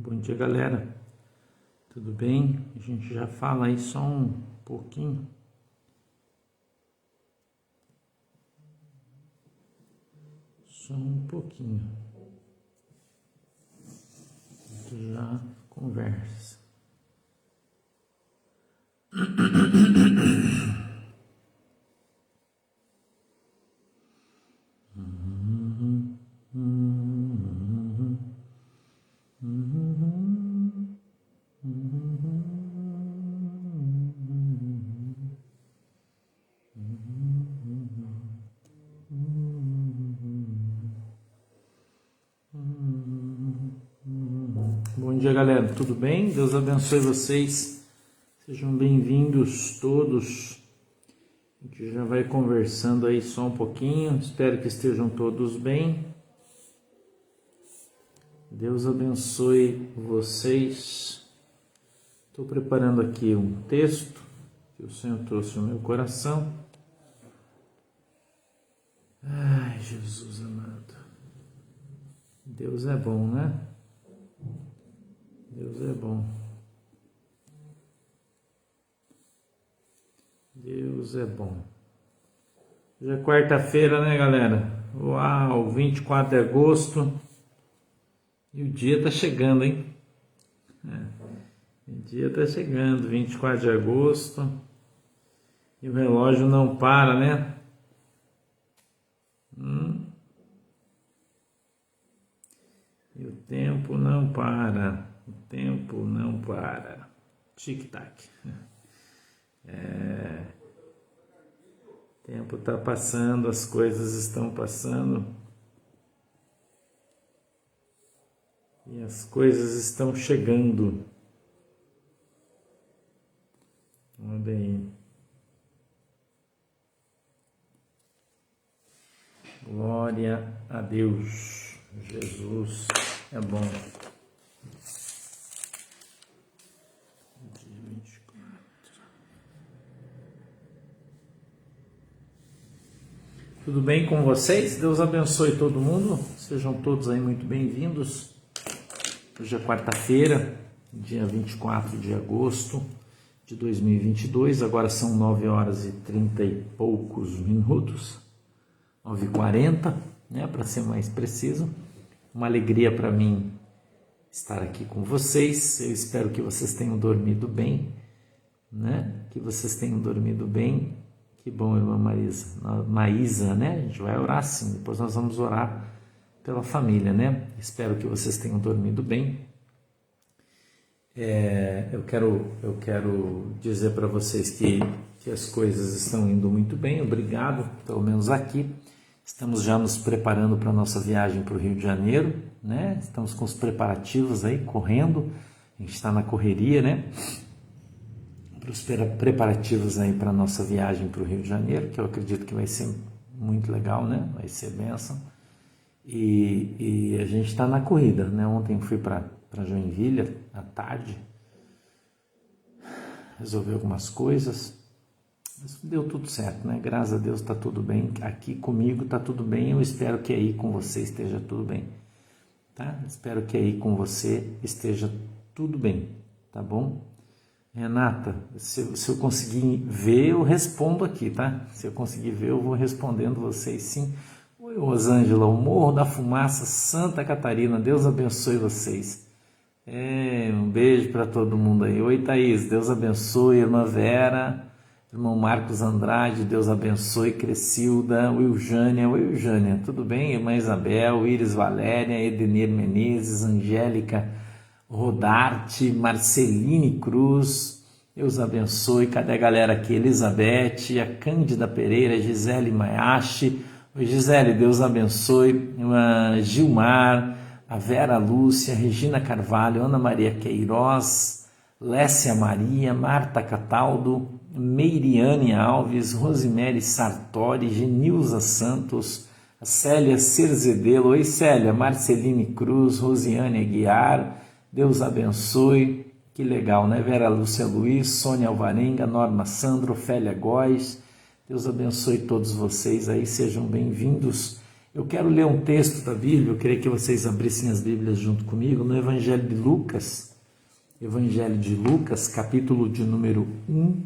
Bom dia, galera. Tudo bem? A gente já fala aí só um pouquinho. Só um pouquinho. A gente já conversa. Bom dia, galera. Tudo bem? Deus abençoe vocês. Sejam bem-vindos todos. A gente já vai conversando aí só um pouquinho. Espero que estejam todos bem. Deus abençoe vocês. Estou preparando aqui um texto que o Senhor trouxe no meu coração. Ai, Jesus amado. Deus é bom, né? Deus é bom. Deus é bom. Hoje é quarta-feira, né, galera? Uau, 24 de agosto. E o dia tá chegando, hein? O dia tá chegando, 24 de agosto. E o relógio não para, né? E o tempo não para. O tempo não para. Tic-tac. O tempo está passando, as coisas estão passando. E as coisas estão chegando. Olha aí. Glória a Deus. Jesus é bom. Tudo bem com vocês? Deus abençoe todo mundo. Sejam todos aí muito bem-vindos. Hoje é quarta-feira, dia 24 de agosto de 2022. Agora são 9 horas e 30 e poucos minutos. 9h40, né, para ser mais preciso. Uma alegria para mim estar aqui com vocês. Eu espero que vocês tenham dormido bem, né? Que vocês tenham dormido bem. Que bom, irmã Maísa, né? A gente vai orar sim, depois nós vamos orar pela família, né? Espero que vocês tenham dormido bem. Eu quero dizer para vocês que as coisas estão indo muito bem, obrigado, pelo menos aqui. Estamos já nos preparando para a nossa viagem para o Rio de Janeiro, né? Estamos com os preparativos aí, correndo, a gente está na correria, né? Para os preparativos aí para a nossa viagem para o Rio de Janeiro, que eu acredito que vai ser muito legal, né? Vai ser bênção. E a gente está na corrida, né? Ontem fui para Joinville à tarde, resolvi algumas coisas, mas deu tudo certo, né? Graças a Deus está tudo bem. Aqui comigo está tudo bem, eu espero que aí com você esteja tudo bem, tá? Espero que aí com você esteja tudo bem, tá bom? Renata, se eu conseguir ver, eu respondo aqui, tá? Se eu conseguir ver, eu vou respondendo vocês sim. Oi, Rosângela, o Morro da Fumaça, Santa Catarina, Deus abençoe vocês. Um beijo para todo mundo aí. Oi, Thaís, Deus abençoe. Irmã Vera, irmão Marcos Andrade, Deus abençoe. Crescilda, Wiljânia, oi, Wiljânia, tudo bem? Irmã Isabel, Iris Valéria, Edenir Menezes, Angélica Rodarte, Marceline Cruz, Deus abençoe. Cadê a galera aqui? Elizabeth, a Cândida Pereira, Gisele Mayashi, oi Gisele, Deus abençoe. Gilmar, a Vera Lúcia, Regina Carvalho, Ana Maria Queiroz, Lécia Maria, Marta Cataldo, Meiriane Alves, Rosemary Sartori, Genilza Santos, a Célia Cerzedelo, oi Célia, Marceline Cruz, Rosiane Aguiar, Deus abençoe, que legal, né? Vera Lúcia Luiz, Sônia Alvarenga, Norma Sandro, Ofélia Góes, Deus abençoe todos vocês aí, sejam bem-vindos. Eu quero ler um texto da Bíblia, eu queria que vocês abrissem as Bíblias junto comigo, no Evangelho de Lucas, capítulo de número 1,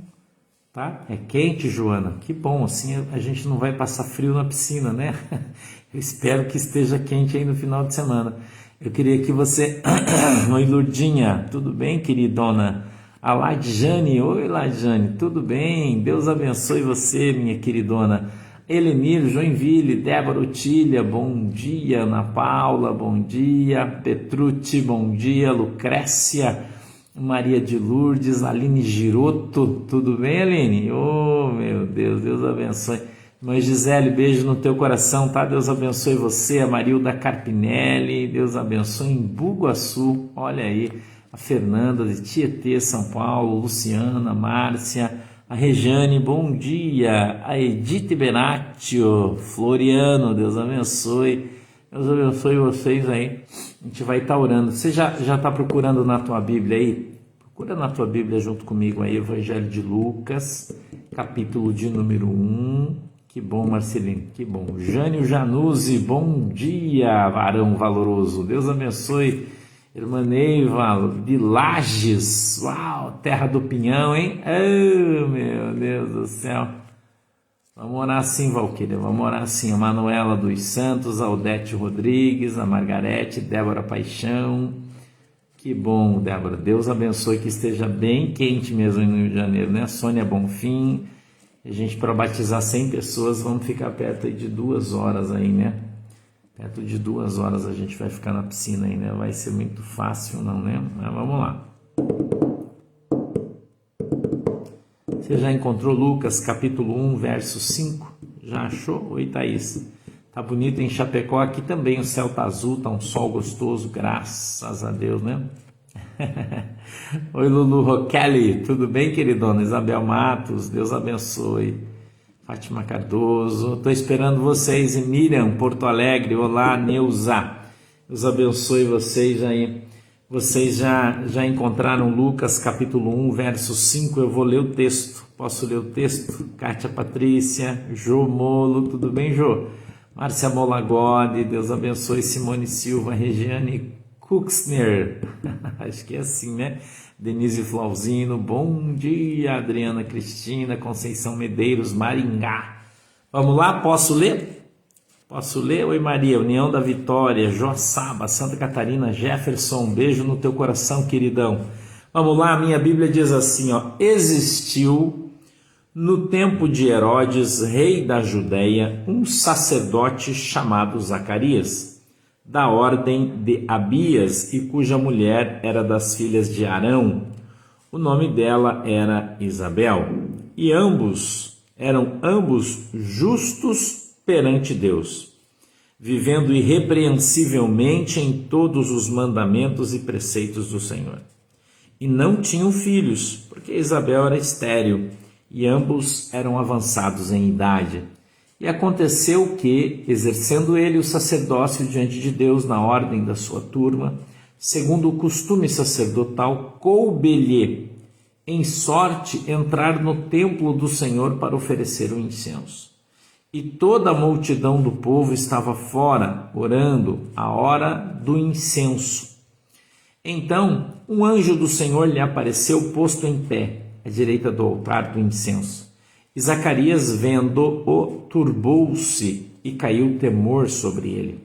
tá? É quente, Joana, que bom, assim a gente não vai passar frio na piscina, né? Eu espero que esteja quente aí no final de semana. Eu queria que você... Oi, Lurdinha, tudo bem, queridona? A Ladjane, oi, Ladjane, tudo bem? Deus abençoe você, minha queridona. Elenir, Joinville, Débora Otília, bom dia. Ana Paula, bom dia. Petrucci, bom dia. Lucrécia, Maria de Lourdes, Aline Giroto, tudo bem, Aline? Oh, meu Deus, Deus abençoe. Mãe Gisele, beijo no teu coração, tá? Deus abençoe você. A Marilda Carpinelli, Deus abençoe em Bugaçu, olha aí. A Fernanda de Tietê, São Paulo, Luciana, Márcia, a Rejane, bom dia. A Edith Benatio, Floriano, Deus abençoe. Deus abençoe vocês aí. A gente vai estar orando. Você já está procurando na tua Bíblia aí? Procura na tua Bíblia junto comigo aí, Evangelho de Lucas, capítulo de número 1. Que bom, Marcelino, que bom. Jânio Januzzi, bom dia, varão valoroso. Deus abençoe. Irmã Neiva, de Lages, uau, terra do pinhão, hein? Oh, meu Deus do céu. Vamos orar assim, Valquíria, vamos orar assim. A Manuela dos Santos, a Odete Rodrigues, a Margarete, Débora Paixão. Que bom, Débora. Deus abençoe, que esteja bem quente mesmo no Rio de Janeiro, né? Sônia Bonfim. A gente, para batizar 100 pessoas, vamos ficar perto aí de 2 horas aí, né? Perto de 2 horas a gente vai ficar na piscina aí, né? Vai ser muito fácil, não, né? Mas vamos lá. Você já encontrou Lucas, capítulo 1, verso 5? Já achou? Oi, Thaís. Tá bonito em Chapecó, aqui também o céu tá azul, tá um sol gostoso, graças a Deus, né? Oi, Lulu Roquelli, tudo bem, queridona? Isabel Matos, Deus abençoe. Fátima Cardoso, estou esperando vocês. E Miriam, Porto Alegre, olá, Neuza, Deus abençoe vocês aí. Vocês já encontraram Lucas capítulo 1, verso 5, eu vou ler o texto, posso ler o texto? Kátia Patrícia, Jô Molo, tudo bem, Jô? Márcia Molagode, Deus abençoe. Simone Silva, Regiane Kuxner, acho que é assim, né? Denise Flauzino, bom dia. Adriana Cristina, Conceição Medeiros, Maringá. Vamos lá, posso ler? Posso ler? Oi, Maria, União da Vitória, Joaçaba, Santa Catarina, Jefferson, beijo no teu coração, queridão. Vamos lá, a minha Bíblia diz assim, ó: existiu no tempo de Herodes, rei da Judéia, um sacerdote chamado Zacarias, da ordem de Abias, e cuja mulher era das filhas de Arão. O nome dela era Isabel, e eram ambos justos perante Deus, vivendo irrepreensivelmente em todos os mandamentos e preceitos do Senhor. E não tinham filhos, porque Isabel era estéril, e ambos eram avançados em idade. E aconteceu que, exercendo ele o sacerdócio diante de Deus na ordem da sua turma, segundo o costume sacerdotal, coube-lhe em sorte entrar no templo do Senhor para oferecer o incenso. E toda a multidão do povo estava fora, orando, à hora do incenso. Então, um anjo do Senhor lhe apareceu posto em pé, à direita do altar do incenso. E Zacarias, vendo-o, turbou-se e caiu temor sobre ele.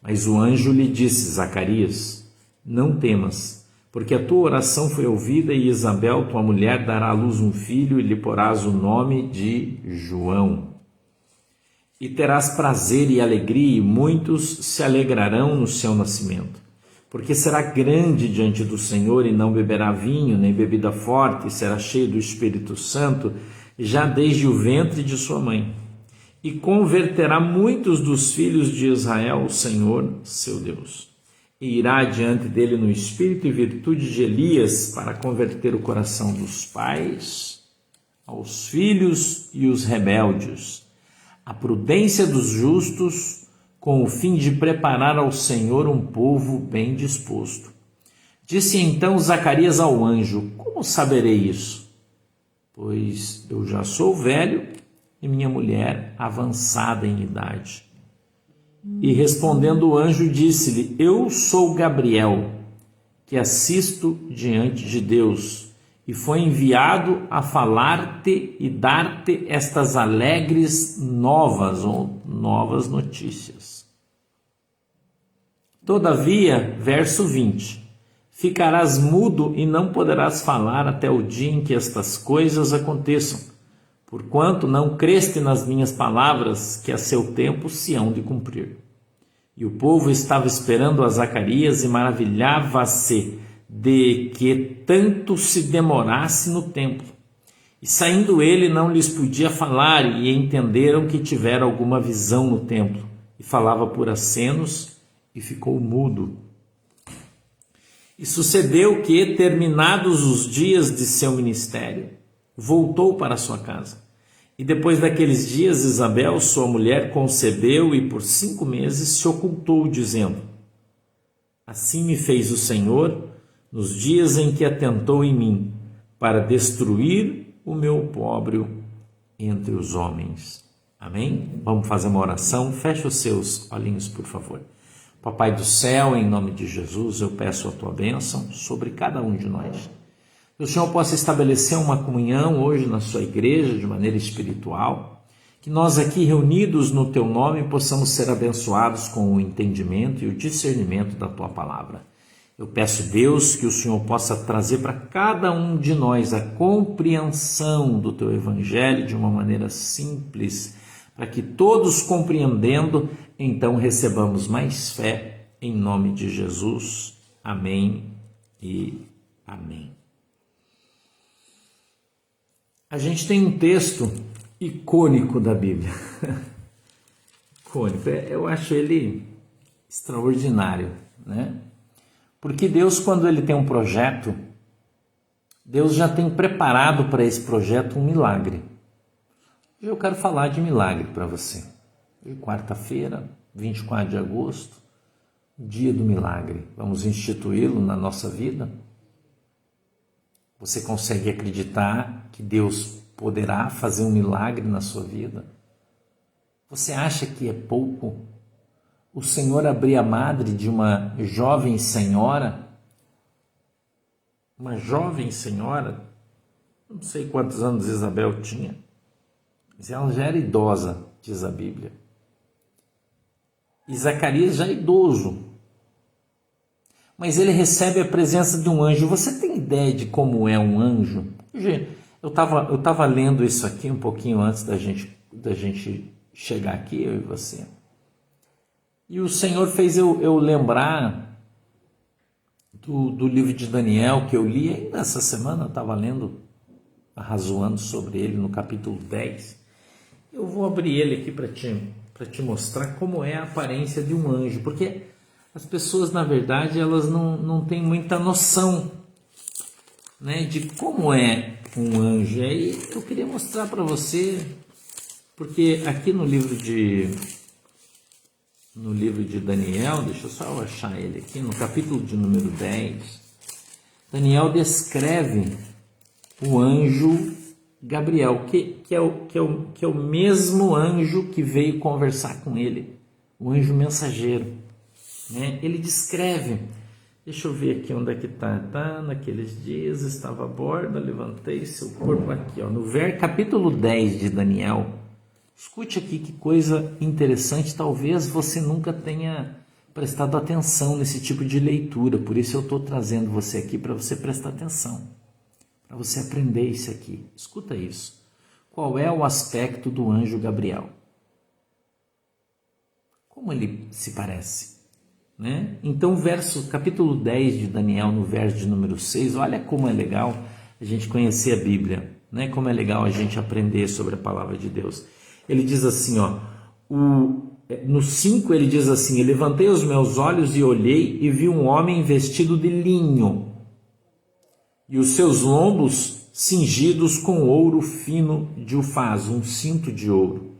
Mas o anjo lhe disse: Zacarias, não temas, porque a tua oração foi ouvida, e Isabel, tua mulher, dará à luz um filho, e lhe porás o nome de João. E terás prazer e alegria, e muitos se alegrarão no seu nascimento. Porque será grande diante do Senhor, e não beberá vinho, nem bebida forte, e será cheio do Espírito Santo, já desde o ventre de sua mãe, e converterá muitos dos filhos de Israel ao Senhor, seu Deus. E irá diante dele no espírito e virtude de Elias, para converter o coração dos pais aos filhos e os rebeldes, a prudência dos justos, com o fim de preparar ao Senhor um povo bem disposto. Disse então Zacarias ao anjo: como saberei isso? Pois eu já sou velho e minha mulher avançada em idade. E respondendo o anjo, disse-lhe: Eu sou Gabriel, que assisto diante de Deus, e foi enviado a falar-te e dar-te estas alegres novas, ou novas notícias. Todavia, verso 20, ficarás mudo e não poderás falar até o dia em que estas coisas aconteçam, porquanto não creste nas minhas palavras, que a seu tempo se hão de cumprir. E o povo estava esperando a Zacarias e maravilhava-se de que tanto se demorasse no templo. E saindo ele, não lhes podia falar, e entenderam que tivera alguma visão no templo. E falava por acenos, e ficou mudo. E sucedeu que, terminados os dias de seu ministério, voltou para sua casa. E depois daqueles dias, Isabel, sua mulher, concebeu e por 5 meses se ocultou, dizendo: Assim me fez o Senhor nos dias em que atentou em mim, para destruir o meu opróbrio entre os homens. Amém? Vamos fazer uma oração. Feche os seus olhinhos, por favor. Papai do céu, em nome de Jesus, eu peço a tua bênção sobre cada um de nós. Que o Senhor possa estabelecer uma comunhão hoje na sua igreja de maneira espiritual, que nós aqui reunidos no teu nome possamos ser abençoados com o entendimento e o discernimento da tua palavra. Eu peço, Deus, que o Senhor possa trazer para cada um de nós a compreensão do teu evangelho de uma maneira simples, para que todos compreendendo, então recebamos mais fé em nome de Jesus. Amém e amém. A gente tem um texto icônico da Bíblia. Icônico, eu acho ele extraordinário, né? Porque Deus, quando ele tem um projeto, Deus já tem preparado para esse projeto um milagre. Hoje eu quero falar de milagre para você. Hoje, quarta-feira, 24 de agosto, dia do milagre. Vamos instituí-lo na nossa vida. Você consegue acreditar que Deus poderá fazer um milagre na sua vida? Você acha que é pouco o Senhor abrir a madre de uma jovem senhora? Uma jovem senhora, não sei quantos anos Isabel tinha, mas ela já era idosa, diz a Bíblia. E Zacarias já é idoso. Mas ele recebe a presença de um anjo. Você tem ideia de como é um anjo? Eu tava lendo isso aqui um pouquinho antes da gente chegar aqui, eu e você. E o Senhor fez eu lembrar do livro de Daniel, que eu li ainda essa semana. Eu estava lendo, arrazoando sobre ele no capítulo 10. Eu vou abrir ele aqui para te mostrar como é a aparência de um anjo, porque as pessoas, na verdade, elas não têm muita noção, né, de como é um anjo. E aí eu queria mostrar para você, porque aqui no livro de Daniel, deixa eu só achar ele aqui, no capítulo de número 10, Daniel descreve o anjo Gabriel, que é o mesmo anjo que veio conversar com ele, o anjo mensageiro, né? Ele descreve, deixa eu ver aqui onde é que está, naqueles dias estava a borda, levantei seu corpo aqui, ó, no capítulo 10 de Daniel. Escute aqui que coisa interessante, talvez você nunca tenha prestado atenção nesse tipo de leitura, por isso eu estou trazendo você aqui para você prestar atenção, para você aprender isso aqui. Escuta isso. Qual é o aspecto do anjo Gabriel? Como ele se parece, né? Então, capítulo 10 de Daniel, no verso de número 6, olha como é legal a gente conhecer a Bíblia, né? Como é legal a gente aprender sobre a palavra de Deus. Ele diz assim, ó, no 5 ele diz assim: levantei os meus olhos e olhei e vi um homem vestido de linho e os seus lombos cingidos com ouro fino de ufaz, um cinto de ouro.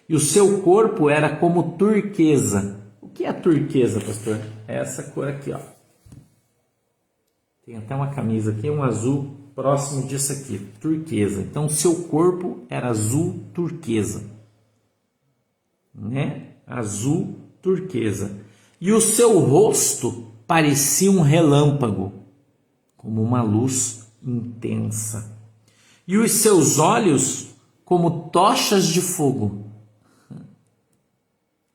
E o seu corpo era como turquesa. O que é turquesa, pastor? É essa cor aqui, ó. Tem até uma camisa aqui, um azul próximo disso aqui, turquesa. Então, o seu corpo era azul turquesa, né? Azul turquesa, e o seu rosto parecia um relâmpago, como uma luz intensa, e os seus olhos como tochas de fogo.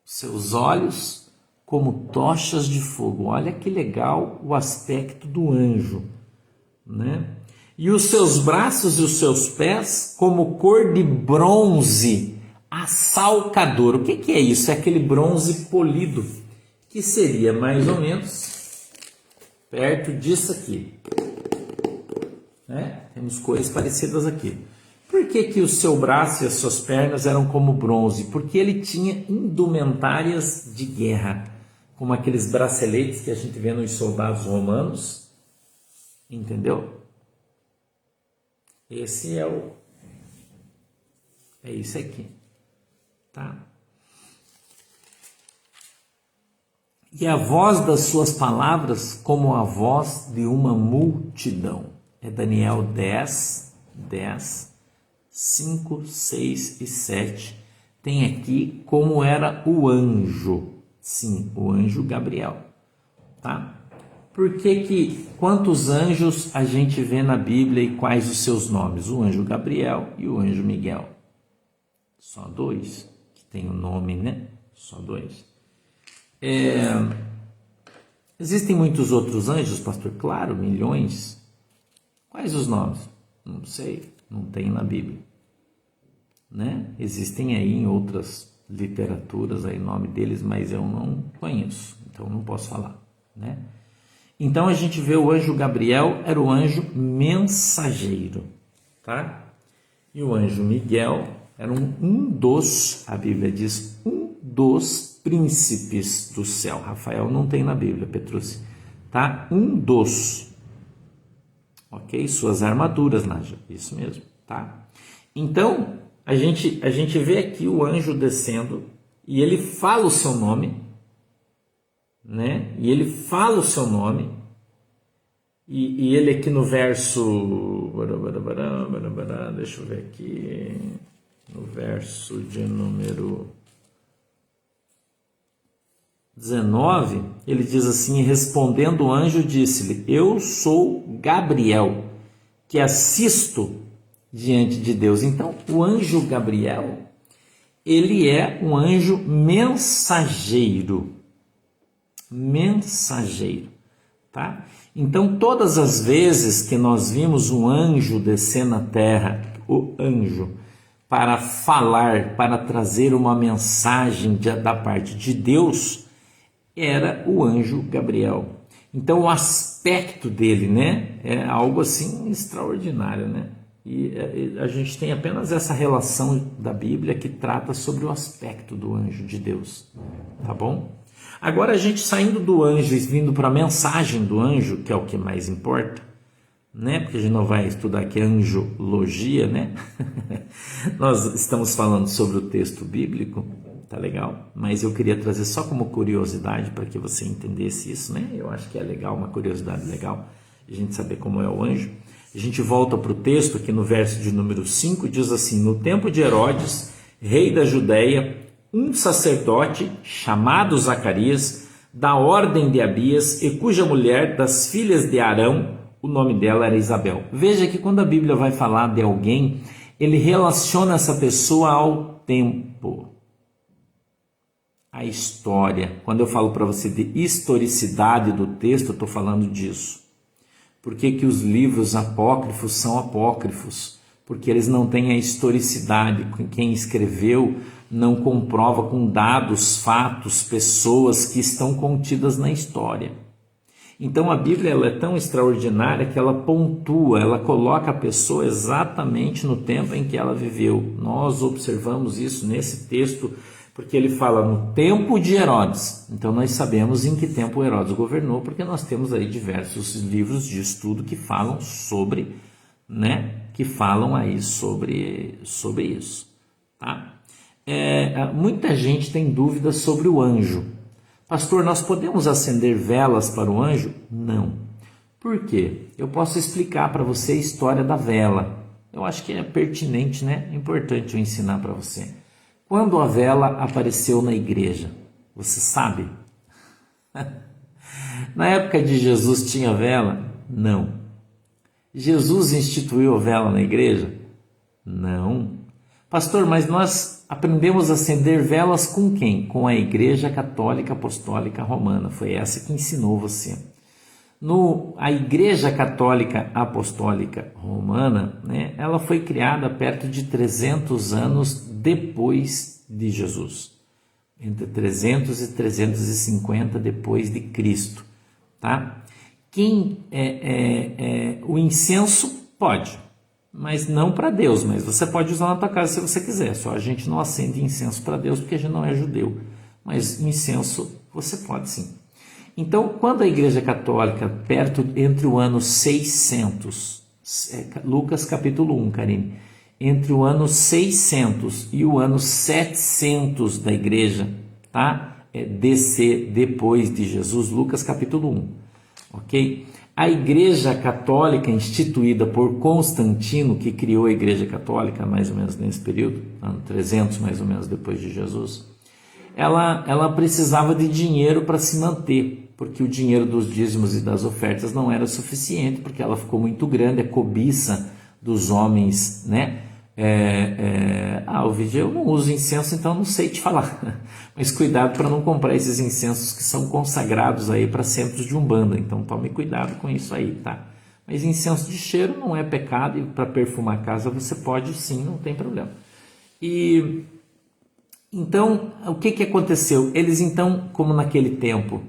Seus olhos como tochas de fogo. Olha que legal o aspecto do anjo, né? E os seus braços e os seus pés como cor de bronze assalcador. O que é isso? É aquele bronze polido, que seria mais ou menos perto disso aqui, né? Temos coisas parecidas aqui. Por que o seu braço e as suas pernas eram como bronze? Porque ele tinha indumentárias de guerra, como aqueles braceletes que a gente vê nos soldados romanos, entendeu? Esse é isso aqui, tá? E a voz das suas palavras como a voz de uma multidão. É Daniel 10, 5, 6 e 7. Tem aqui como era o anjo. Sim, o anjo Gabriel, tá? Por que quantos anjos a gente vê na Bíblia e quais os seus nomes? O anjo Gabriel e o anjo Miguel. Só dois que tem o nome, né? Só dois. Existem muitos outros anjos, pastor? Claro, milhões. Quais os nomes? Não sei, não tem na Bíblia, né? Existem aí em outras literaturas aí o nome deles, mas eu não conheço, então não posso falar, né? Então a gente vê o anjo Gabriel era o anjo mensageiro, tá? E o anjo Miguel era um dos, a Bíblia diz, um dos príncipes do céu. Rafael não tem na Bíblia, Petrucci, tá? Um dos, ok? Suas armaduras, Nádia, isso mesmo, tá? Então a gente vê aqui o anjo descendo e ele fala o seu nome, né? E ele fala o seu nome, e ele aqui no verso, deixa eu ver aqui, no verso de número 19, ele diz assim: respondendo o anjo, disse-lhe: eu sou Gabriel, que assisto diante de Deus. Então, o anjo Gabriel, ele é um anjo mensageiro, tá? Então, todas as vezes que nós vimos um anjo descer na terra, o anjo, para falar, para trazer uma mensagem da parte de Deus, era o anjo Gabriel. Então, o aspecto dele, né, é algo assim extraordinário, né? E a gente tem apenas essa relação da Bíblia que trata sobre o aspecto do anjo de Deus, tá bom? Agora a gente saindo do anjo e vindo para a mensagem do anjo, que é o que mais importa, né? Porque a gente não vai estudar aqui angiologia, né? Nós estamos falando sobre o texto bíblico, tá legal? Mas eu queria trazer só como curiosidade para que você entendesse isso, né? Eu acho que é legal, uma curiosidade legal, a gente saber como é o anjo. A gente volta para o texto, aqui no verso de número 5, diz assim: no tempo de Herodes, rei da Judéia, um sacerdote chamado Zacarias, da ordem de Abias, e cuja mulher das filhas de Arão, o nome dela era Isabel. Veja que quando a Bíblia vai falar de alguém, ele relaciona essa pessoa ao tempo, à história. Quando eu falo para você de historicidade do texto, eu estou falando disso. Por que os livros apócrifos são apócrifos? Porque eles não têm a historicidade. Quem escreveu não comprova com dados, fatos, pessoas que estão contidas na história. Então a Bíblia ela é tão extraordinária que ela pontua, ela coloca a pessoa exatamente no tempo em que ela viveu. Nós observamos isso nesse texto, porque ele fala no tempo de Herodes. Então nós sabemos em que tempo Herodes governou, porque nós temos aí diversos livros de estudo que falam sobre, né, que falam aí sobre isso, tá? Muita gente tem dúvidas sobre o anjo. Pastor, nós podemos acender velas para o anjo? Não. Por quê? Eu posso explicar para você a história da vela. Eu acho que é pertinente, né? É importante eu ensinar para você. Quando a vela apareceu na igreja, Você sabe? Na época de Jesus tinha vela? Não. Jesus instituiu a vela na igreja? Não. Pastor, mas nós aprendemos a acender velas com quem? Com a Igreja Católica Apostólica Romana. Foi essa que ensinou você. A Igreja Católica Apostólica Romana, né, ela foi criada perto de 300 anos depois de Jesus. Entre 300 e 350 depois de Cristo. Tá? O incenso pode, mas não para Deus, mas você pode usar na tua casa se você quiser, só a gente não acende incenso para Deus porque a gente não é judeu, mas incenso você pode sim. Então, quando a Igreja Católica, entre o ano 600, Lucas capítulo 1, Karine, entre o ano 600 e o ano 700 da Igreja, tá? DC depois de Jesus, Lucas capítulo 1, ok? A Igreja Católica instituída por Constantino, que criou a Igreja Católica mais ou menos nesse período, ano 300 mais ou menos depois de Jesus, ela precisava de dinheiro para se manter, porque o dinheiro dos dízimos e das ofertas não era suficiente, porque ela ficou muito grande, a cobiça dos homens, né? Ovidio, eu não uso incenso, então não sei te falar, mas cuidado para não comprar esses incensos que são consagrados aí para centros de umbanda, então tome cuidado com isso aí, tá? Mas incenso de cheiro não é pecado, e para perfumar a casa você pode sim, não tem problema. E então, o que aconteceu? Eles então, como naquele tempo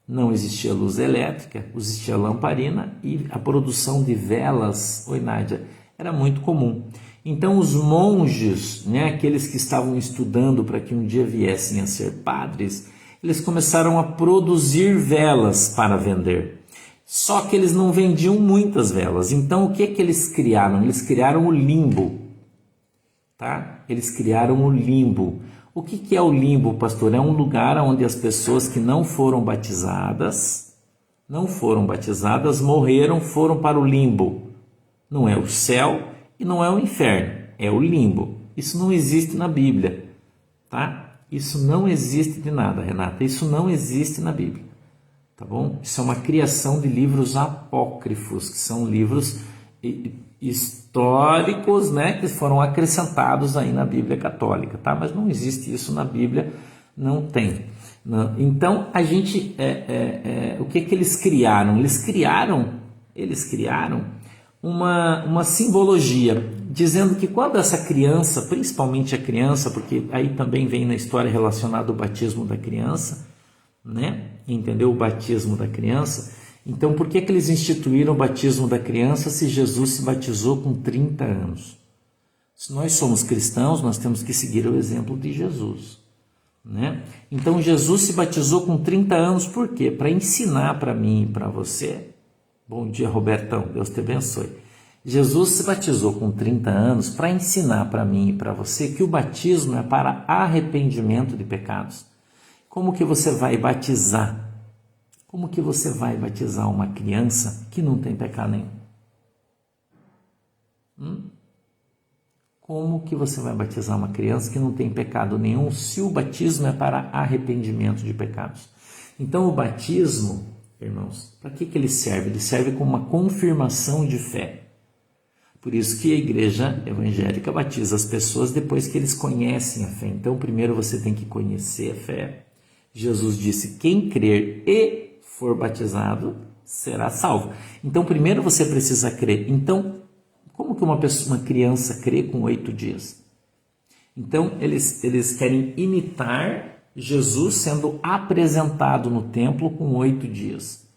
não existia luz elétrica, existia lamparina e a produção de velas, oi Nádia, era muito comum. Então os monges, né, aqueles que estavam estudando para que um dia viessem a ser padres, eles começaram a produzir velas para vender. Só que eles não vendiam muitas velas. Então o que eles criaram? Eles criaram o limbo. Tá? Eles criaram o limbo. O que é o limbo, pastor? É um lugar onde as pessoas que não foram batizadas, morreram, foram para o limbo. Não é o céu e não é o inferno, é o limbo. Isso não existe na Bíblia, tá? Isso não existe de nada, Renata. Isso não existe na Bíblia, tá bom? Isso é uma criação de livros apócrifos, que são livros históricos, né, que foram acrescentados aí na Bíblia Católica, tá? Mas não existe isso na Bíblia, não tem. Não. Então a gente, o que eles criaram? Eles criaram uma simbologia, dizendo que quando essa criança, principalmente a criança, porque aí também vem na história relacionado ao batismo da criança, né? Entendeu? O batismo da criança. Então, por que eles instituíram o batismo da criança se Jesus se batizou com 30 anos? Se nós somos cristãos, nós temos que seguir o exemplo de Jesus, né? Então, Jesus se batizou com 30 anos, por quê? Para ensinar para mim e para você. Bom dia, Robertão, Deus te abençoe. Jesus se batizou com 30 anos para ensinar para mim e para você que o batismo é para arrependimento de pecados. Como que você vai batizar? Como que você vai batizar uma criança que não tem pecado nenhum? Como que você vai batizar uma criança que não tem pecado nenhum se o batismo é para arrependimento de pecados? Então o batismo, irmãos, para que ele serve? Ele serve como uma confirmação de fé. Por isso que a igreja evangélica batiza as pessoas depois que eles conhecem a fé. Então primeiro você tem que conhecer a fé. Jesus disse, quem crer e for batizado será salvo. Então primeiro você precisa crer. Então como que uma criança crê com 8 dias? Então eles querem imitar Jesus sendo apresentado no templo com 8 dias.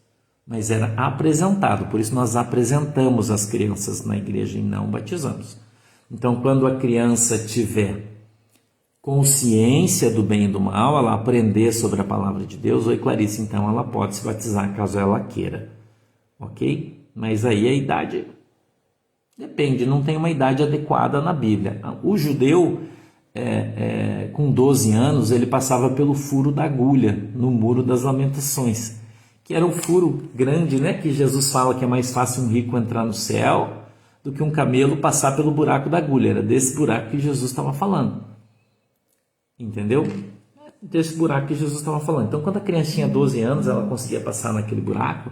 Mas era apresentado, por isso nós apresentamos as crianças na igreja e não batizamos. Então quando a criança tiver consciência do bem e do mal, ela aprender sobre a palavra de Deus, oi Clarice, então ela pode se batizar caso ela queira, ok? Mas aí a idade depende, não tem uma idade adequada na Bíblia. O judeu, com 12 anos, ele passava pelo furo da agulha no Muro das Lamentações, que era um furo grande, né? Que Jesus fala que é mais fácil um rico entrar no céu do que um camelo passar pelo buraco da agulha. Era desse buraco que Jesus estava falando. Entendeu? desse buraco que Jesus estava falando. Então, quando a criança tinha 12 anos, ela conseguia passar naquele buraco,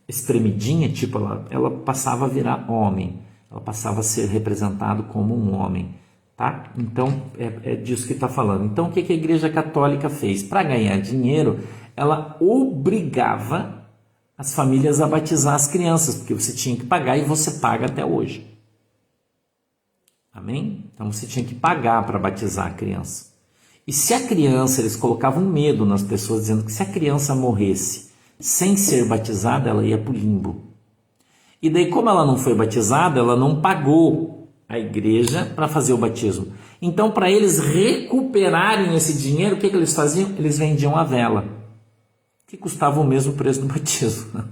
espremidinha, tipo, ela passava a virar homem, ela passava a ser representado como um homem, tá? Então, é disso que está falando. Então, o que a Igreja Católica fez? Para ganhar dinheiro, ela obrigava as famílias a batizar as crianças, porque você tinha que pagar e você paga até hoje. Amém? Então, você tinha que pagar para batizar a criança. E se a criança, eles colocavam medo nas pessoas, dizendo que se a criança morresse sem ser batizada, ela ia para o limbo. E daí, como ela não foi batizada, ela não pagou a igreja para fazer o batismo. Então, para eles recuperarem esse dinheiro, o que eles faziam? Eles vendiam a vela, que custava o mesmo preço do batismo.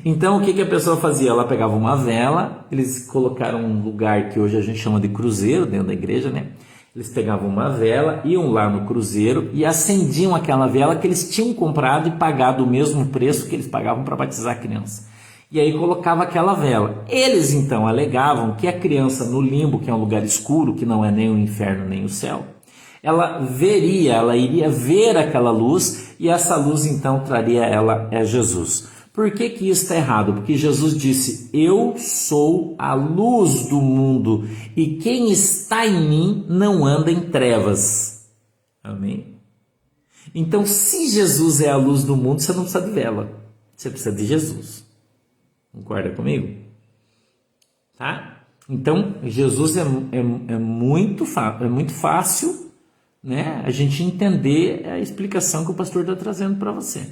Então, o que a pessoa fazia? Ela pegava uma vela, eles colocaram um lugar que hoje a gente chama de cruzeiro, dentro da igreja, né? Eles pegavam uma vela, iam lá no cruzeiro e acendiam aquela vela que eles tinham comprado e pagado o mesmo preço que eles pagavam para batizar a criança. E aí colocava aquela vela. Eles então alegavam que a criança no limbo, que é um lugar escuro, que não é nem o inferno nem o céu, ela iria ver aquela luz e essa luz então traria ela a Jesus. Por que isso está errado? Porque Jesus disse: eu sou a luz do mundo e quem está em mim não anda em trevas. Amém? Então, se Jesus é a luz do mundo, você não precisa de vela, você precisa de Jesus. Concorda comigo? Tá? Então, Jesus é muito fácil, né, a gente entender a explicação que o pastor está trazendo para você.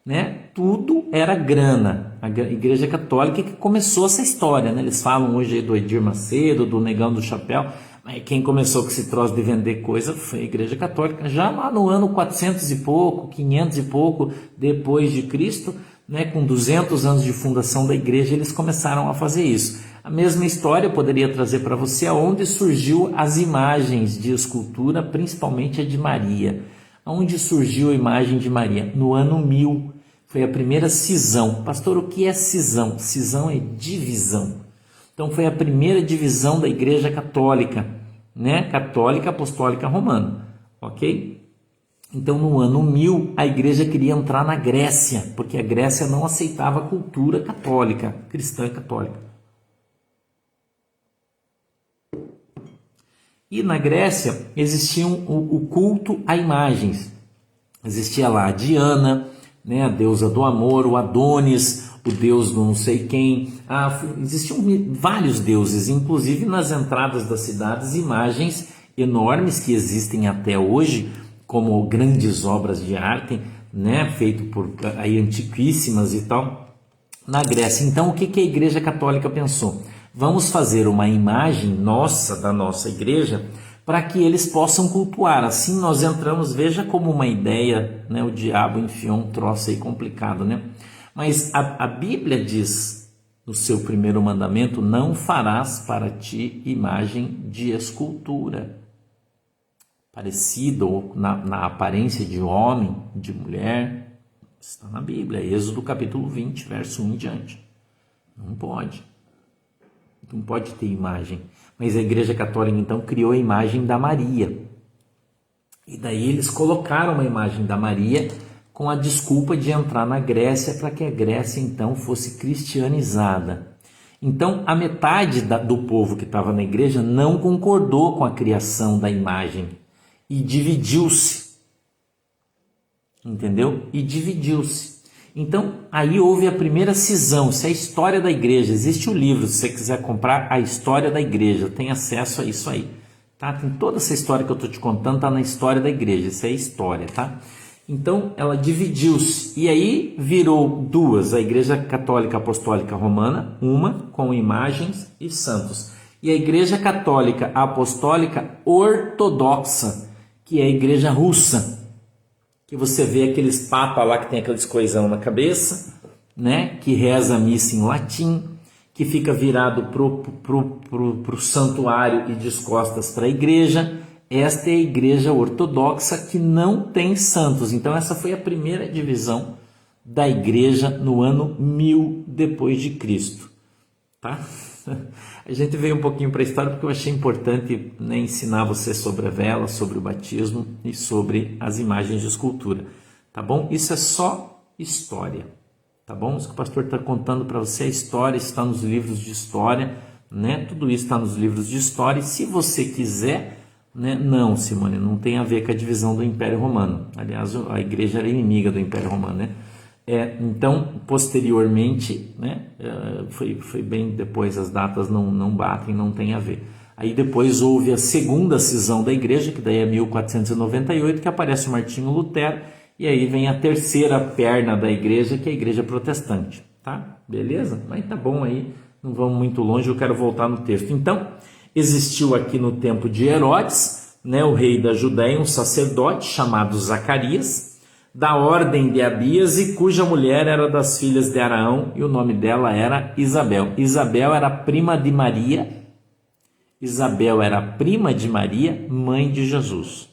Né? Tudo era grana. A Igreja Católica que começou essa história, né? Eles falam hoje do Edir Macedo, do Negão do Chapéu, mas quem começou com esse troço de vender coisa foi a Igreja Católica, já lá no ano 400 e pouco, 500 e pouco depois de Cristo, né? Com 200 anos de fundação da igreja, eles começaram a fazer isso. A mesma história eu poderia trazer para você aonde surgiu as imagens de escultura, principalmente a de Maria. Onde surgiu a imagem de Maria? No ano 1000. Foi a primeira cisão. Pastor, o que é cisão? Cisão é divisão. Então foi a primeira divisão da Igreja Católica, né? Católica Apostólica Romana, ok? Então no ano 1000 a igreja queria entrar na Grécia, porque a Grécia não aceitava a cultura católica, cristã católica. E na Grécia existia o culto a imagens. Existia lá a Diana, né, a deusa do amor, o Adonis, o deus do não sei quem. Existiam vários deuses, inclusive nas entradas das cidades, imagens enormes que existem até hoje, como grandes obras de arte, né, feito por aí antiquíssimas e tal, na Grécia. Então, o que a Igreja Católica pensou? Vamos fazer uma imagem nossa, da nossa igreja, para que eles possam cultuar. Assim nós entramos, veja como uma ideia, né? O diabo enfiou um troço aí complicado, né? Mas a Bíblia diz, no seu primeiro mandamento, não farás para ti imagem de escultura, parecida ou na aparência de homem, de mulher. Está na Bíblia, Êxodo capítulo 20, verso 1 em diante. Não pode ter imagem. Mas a Igreja Católica então criou a imagem da Maria. E daí eles colocaram uma imagem da Maria com a desculpa de entrar na Grécia para que a Grécia então fosse cristianizada. Então a metade do povo que estava na igreja não concordou com a criação da imagem e dividiu-se. Entendeu? E dividiu-se. Então, aí houve a primeira cisão. Isso é a história da igreja. Existe o livro, se você quiser comprar, A História da Igreja. Tem acesso a isso aí. Tá? Tem toda essa história que eu estou te contando, está na história da igreja. Isso é a história, tá? Então, ela dividiu-se. E aí virou duas. A Igreja Católica Apostólica Romana, uma com imagens e santos. E a Igreja Católica Apostólica Ortodoxa, que é a Igreja Russa. Que você vê aqueles papas lá que tem aqueles coisão na cabeça, né? Que reza a missa em latim, que fica virado pro santuário e de costas para a igreja. Esta é a igreja ortodoxa que não tem santos. Então essa foi a primeira divisão da igreja no ano 1000 depois de Cristo, tá? A gente veio um pouquinho para a história porque eu achei importante, né, ensinar você sobre a vela, sobre o batismo e sobre as imagens de escultura, tá bom? Isso é só história, tá bom? Isso que o pastor está contando para você, a história está nos livros de história, né? Tudo isso está nos livros de história, e se você quiser, né? Não, Simone, não tem a ver com a divisão do Império Romano. Aliás, a igreja era inimiga do Império Romano, né? Então, posteriormente, né, foi bem depois, as datas não batem, não tem a ver. Aí depois houve a segunda cisão da igreja, que daí é 1498, que aparece o Martinho Lutero, e aí vem a terceira perna da igreja, que é a igreja protestante, tá? Beleza? Mas tá bom aí, não vamos muito longe, eu quero voltar no texto. Então, existiu aqui no tempo de Herodes, né, o rei da Judéia, um sacerdote chamado Zacarias, da ordem de Abias, e cuja mulher era das filhas de Araão, e o nome dela era Isabel. Isabel era prima de Maria. Isabel era prima de Maria, mãe de Jesus.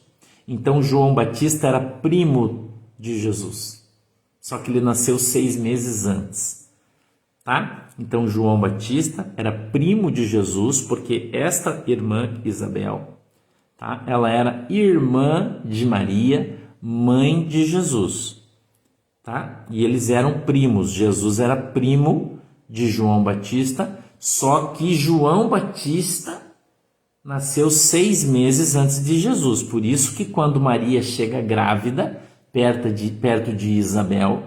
Então João Batista era primo de Jesus, só que ele nasceu 6 meses antes, tá? Então João Batista era primo de Jesus, porque esta irmã Isabel, tá? Ela era irmã de Maria, mãe de Jesus, tá? E eles eram primos. Jesus era primo de João Batista, só que João Batista nasceu 6 meses antes de Jesus. Por isso que quando Maria chega grávida, perto de Isabel,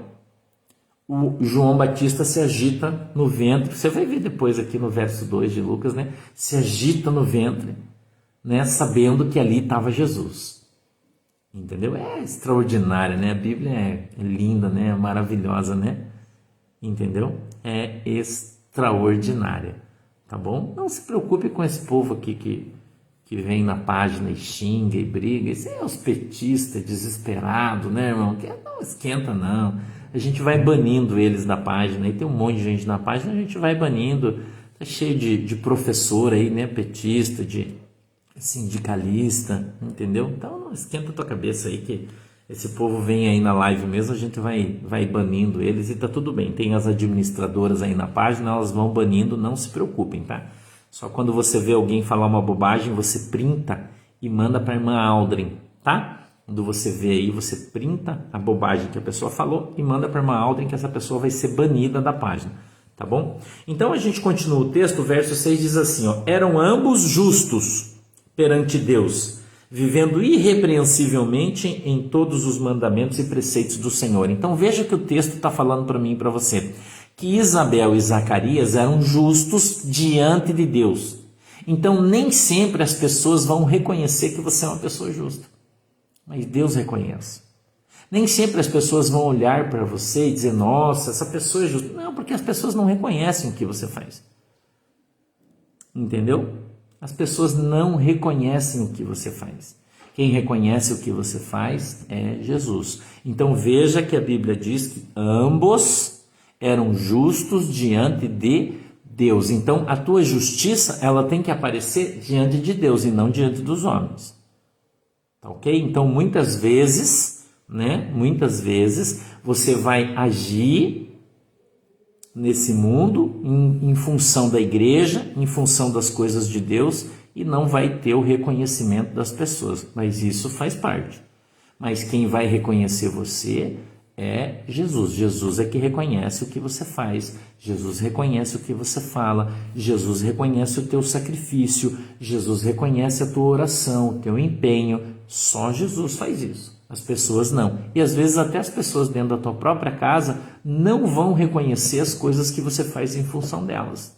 o João Batista se agita no ventre. Você vai ver depois aqui no verso 2 de Lucas, né? Se agita no ventre, né? Sabendo que ali estava Jesus. Entendeu? É extraordinária, né? A Bíblia é linda, né? É maravilhosa, né? Entendeu? É extraordinária, tá bom? Não se preocupe com esse povo aqui que vem na página e xinga e briga. Isso é os petistas desesperados, né, irmão? Que não esquenta, não. A gente vai banindo eles da página. E tem um monte de gente na página, a gente vai banindo. Tá cheio de professor aí, né? Petista, de sindicalista, entendeu? Então não esquenta a tua cabeça aí, que esse povo vem aí na live mesmo, a gente vai banindo eles e tá tudo bem. Tem as administradoras aí na página, elas vão banindo, não se preocupem, tá? Só quando você vê alguém falar uma bobagem, você printa e manda para a irmã Aldrin, tá? Quando você vê aí, você printa a bobagem que a pessoa falou e manda para a irmã Aldrin, que essa pessoa vai ser banida da página, tá bom? Então a gente continua o texto, o verso 6 diz assim, ó: eram ambos justos perante Deus, vivendo irrepreensivelmente em todos os mandamentos e preceitos do Senhor. Então veja que o texto está falando para mim e para você, que Isabel e Zacarias eram justos diante de Deus. Então nem sempre as pessoas vão reconhecer que você é uma pessoa justa, mas Deus reconhece. Nem sempre as pessoas vão olhar para você e dizer, nossa, essa pessoa é justa. Não, porque as pessoas não reconhecem o que você faz. Entendeu? As pessoas não reconhecem o que você faz. Quem reconhece o que você faz é Jesus. Então veja que a Bíblia diz que ambos eram justos diante de Deus. Então a tua justiça, ela tem que aparecer diante de Deus e não diante dos homens. Tá ok? Então muitas vezes, né? Muitas vezes você vai agir nesse mundo em função da igreja, em função das coisas de Deus, e não vai ter o reconhecimento das pessoas, mas isso faz parte. Mas quem vai reconhecer você é Jesus. Jesus é que reconhece o que você faz, Jesus reconhece o que você fala, Jesus reconhece o teu sacrifício, Jesus reconhece a tua oração, o teu empenho. Só Jesus faz isso. As pessoas não. E às vezes até as pessoas dentro da tua própria casa não vão reconhecer as coisas que você faz em função delas.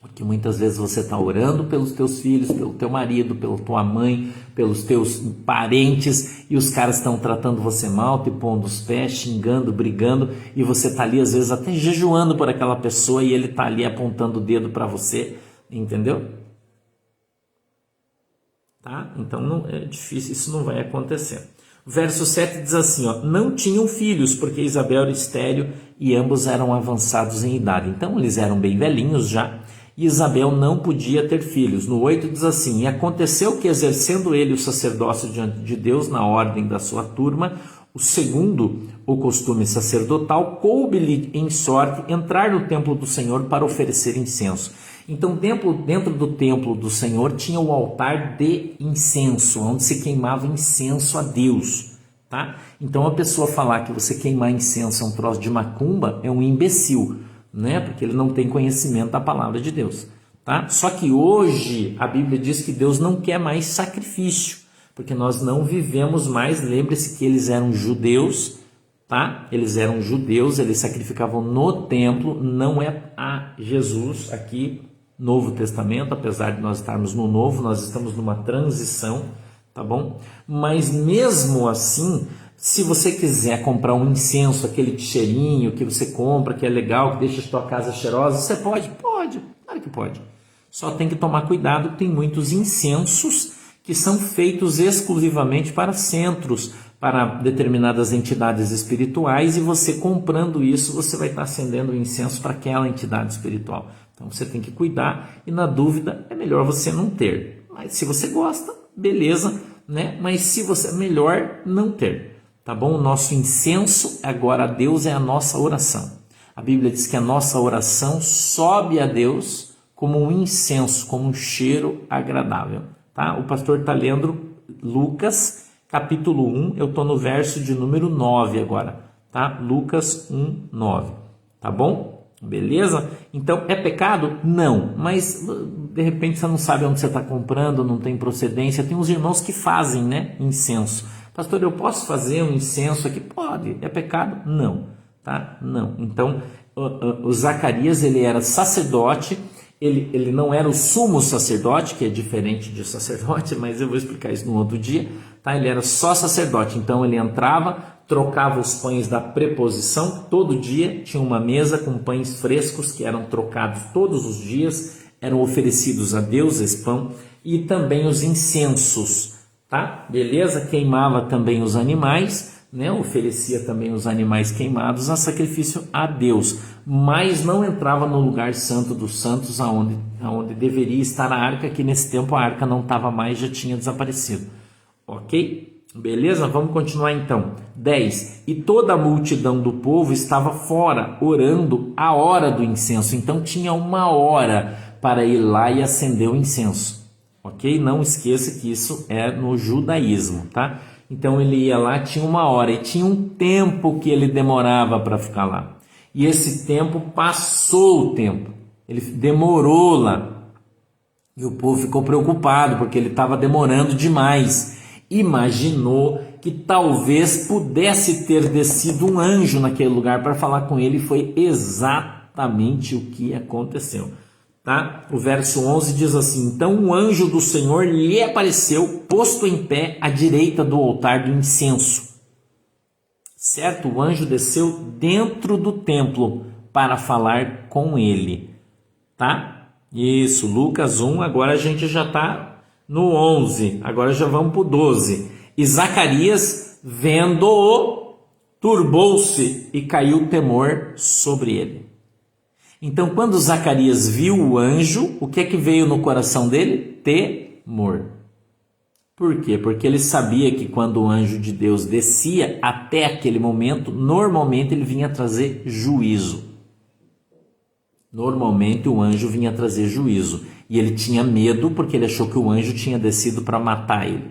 Porque muitas vezes você está orando pelos teus filhos, pelo teu marido, pela tua mãe, pelos teus parentes, e os caras estão tratando você mal, te pondo os pés, xingando, brigando, e você está ali às vezes até jejuando por aquela pessoa e ele está ali apontando o dedo para você, entendeu? Tá? Então não é difícil, isso não vai acontecer. Verso 7 diz assim, ó: não tinham filhos, porque Isabel era estéril e ambos eram avançados em idade. Então eles eram bem velhinhos já, e Isabel não podia ter filhos. No 8 diz assim: e aconteceu que, exercendo ele o sacerdócio diante de Deus na ordem da sua turma, o segundo o costume sacerdotal, coube-lhe em sorte entrar no templo do Senhor para oferecer incenso. Então, dentro do templo do Senhor tinha o altar de incenso, onde se queimava incenso a Deus, tá? Então, a pessoa falar que você queimar incenso é um troço de macumba é um imbecil, né? Porque ele não tem conhecimento da palavra de Deus, tá? Só que hoje a Bíblia diz que Deus não quer mais sacrifício, porque nós não vivemos mais. Lembre-se que eles eram judeus, tá? Eles eram judeus, eles sacrificavam no templo, não é a Jesus aqui, Novo Testamento, apesar de nós estarmos no Novo, nós estamos numa transição, tá bom? Mas mesmo assim, se você quiser comprar um incenso, aquele de cheirinho que você compra, que é legal, que deixa a sua casa cheirosa, você pode? Pode, claro que pode. Só tem que tomar cuidado, tem muitos incensos que são feitos exclusivamente para centros, para determinadas entidades espirituais, e você comprando isso, você vai estar acendendo o incenso para aquela entidade espiritual. Então você tem que cuidar, e na dúvida é melhor você não ter. Mas se você gosta, beleza, né? Mas se você é melhor não ter, tá bom? O nosso incenso agora a Deus é a nossa oração. A Bíblia diz que a nossa oração sobe a Deus como um incenso, como um cheiro agradável, tá? O pastor está lendo Lucas capítulo 1, eu estou no verso de número 9 agora, tá? Lucas 1, 9, tá bom? Beleza? Então, é pecado? Não, mas de repente você não sabe onde você está comprando, não tem procedência. Tem uns irmãos que fazem, né, incenso. Pastor, eu posso fazer um incenso aqui? Pode. É pecado? Não, tá? Não. Então, o Zacarias, ele era sacerdote. Ele não era o sumo sacerdote, que é diferente de sacerdote, mas eu vou explicar isso no outro dia, tá? Ele era só sacerdote, então ele entrava, trocava os pães da preposição, todo dia tinha uma mesa com pães frescos que eram trocados todos os dias, eram oferecidos a Deus esse pão, e também os incensos, tá? Beleza? Queimava também os animais, né? Oferecia também os animais queimados a sacrifício a Deus, mas não entrava no lugar santo dos santos, aonde deveria estar a arca, que nesse tempo a arca não estava mais, já tinha desaparecido. Ok? Beleza? Vamos continuar então. 10. E toda a multidão do povo estava fora, orando a hora do incenso. Então tinha uma hora para ir lá e acender o incenso. Ok? Não esqueça que isso é no judaísmo, tá? Então ele ia lá, tinha uma hora, e tinha um tempo que ele demorava para ficar lá. E esse tempo passou o tempo. Ele demorou lá. E o povo ficou preocupado, porque ele estava demorando demais. Imaginou que talvez pudesse ter descido um anjo naquele lugar para falar com ele. E foi exatamente o que aconteceu. Tá? O verso 11 diz assim: então um anjo do Senhor lhe apareceu, posto em pé à direita do altar do incenso. Certo? O anjo desceu dentro do templo para falar com ele. Tá? Isso, Lucas 1, agora a gente já está no 11, agora já vamos para o 12. E Zacarias, vendo-o, turbou-se e caiu temor sobre ele. Então, quando Zacarias viu o anjo, o que é que veio no coração dele? Temor. Por quê? Porque ele sabia que quando o anjo de Deus descia, até aquele momento, normalmente ele vinha trazer juízo. Normalmente o anjo vinha trazer juízo. E ele tinha medo porque ele achou que o anjo tinha descido para matar ele.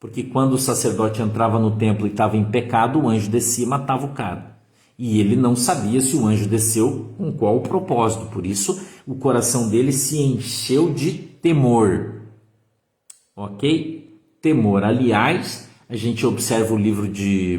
Porque quando o sacerdote entrava no templo e estava em pecado, o anjo descia e matava o cara. E ele não sabia se o anjo desceu com qual propósito. Por isso, o coração dele se encheu de temor. Ok? Temor. Aliás, a gente observa o livro de...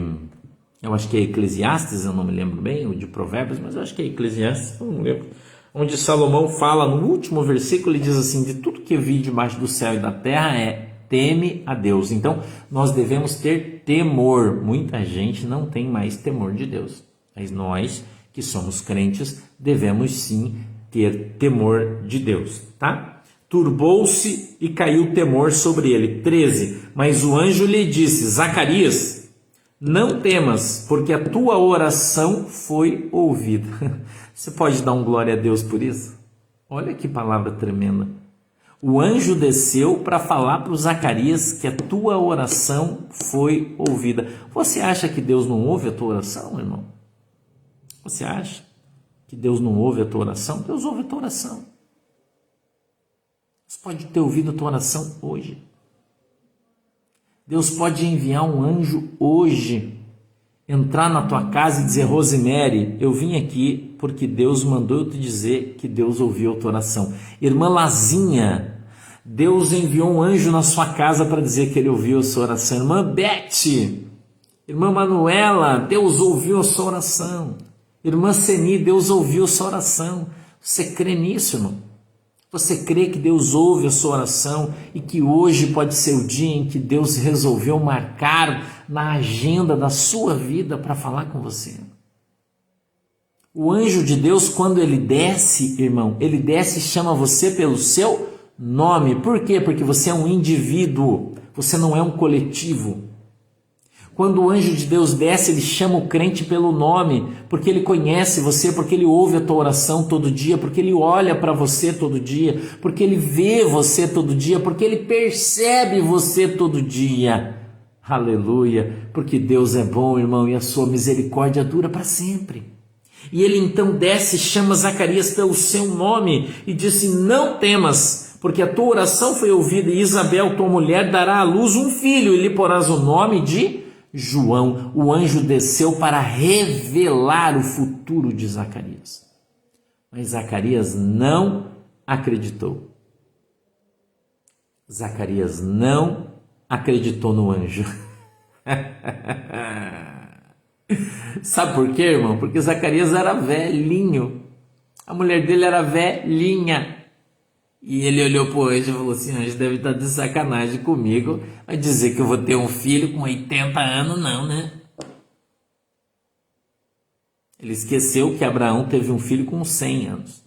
eu acho que é Eclesiastes, eu não me lembro bem, ou de Provérbios, mas eu acho que é Eclesiastes, eu não lembro. Onde Salomão fala no último versículo, ele diz assim: de tudo que vi debaixo do céu e da terra teme a Deus. Então, nós devemos ter temor. Muita gente não tem mais temor de Deus. Mas nós, que somos crentes, devemos sim ter temor de Deus, tá? Turbou-se e caiu temor sobre ele. 13. Mas o anjo lhe disse: Zacarias, não temas, porque a tua oração foi ouvida. Você pode dar um glória a Deus por isso? Olha que palavra tremenda. O anjo desceu para falar para o Zacarias que a tua oração foi ouvida. Você acha que Deus não ouve a tua oração, irmão? Você acha? que Deus não ouve a tua oração? Deus ouve a tua oração. Deus pode ter ouvido a tua oração hoje. Deus pode enviar um anjo hoje, entrar na tua casa e dizer: Rosemary, eu vim aqui porque Deus mandou eu te dizer que Deus ouviu a tua oração. Irmã Lazinha, Deus enviou um anjo na sua casa para dizer que ele ouviu a sua oração. Irmã Beth, irmã Manuela, Deus ouviu a sua oração. Irmã Seni, Deus ouviu a sua oração. Você crê nisso, irmão? Você crê que Deus ouve a sua oração e que hoje pode ser o dia em que Deus resolveu marcar na agenda da sua vida para falar com você? O anjo de Deus, quando ele desce, irmão, ele desce e chama você pelo seu nome. Por quê? Porque você é um indivíduo, você não é um coletivo. Quando o anjo de Deus desce, ele chama o crente pelo nome, porque ele conhece você, porque ele ouve a tua oração todo dia, porque ele olha para você todo dia, porque ele vê você todo dia, porque ele percebe você todo dia. Aleluia! Porque Deus é bom, irmão, e a sua misericórdia dura para sempre. E ele então desce e chama Zacarias pelo seu nome e disse: não temas, porque a tua oração foi ouvida, e Isabel, tua mulher, dará à luz um filho, e lhe porás o nome de João. O anjo desceu para revelar o futuro de Zacarias. Mas Zacarias não acreditou. Zacarias não acreditou no anjo. Sabe por quê, irmão? Porque Zacarias era velhinho. A mulher dele era velhinha. E ele olhou para o anjo e falou assim: anjo deve estar de sacanagem comigo, vai dizer que eu vou ter um filho com 80 anos, não, né? Ele esqueceu que Abraão teve um filho com 100 anos.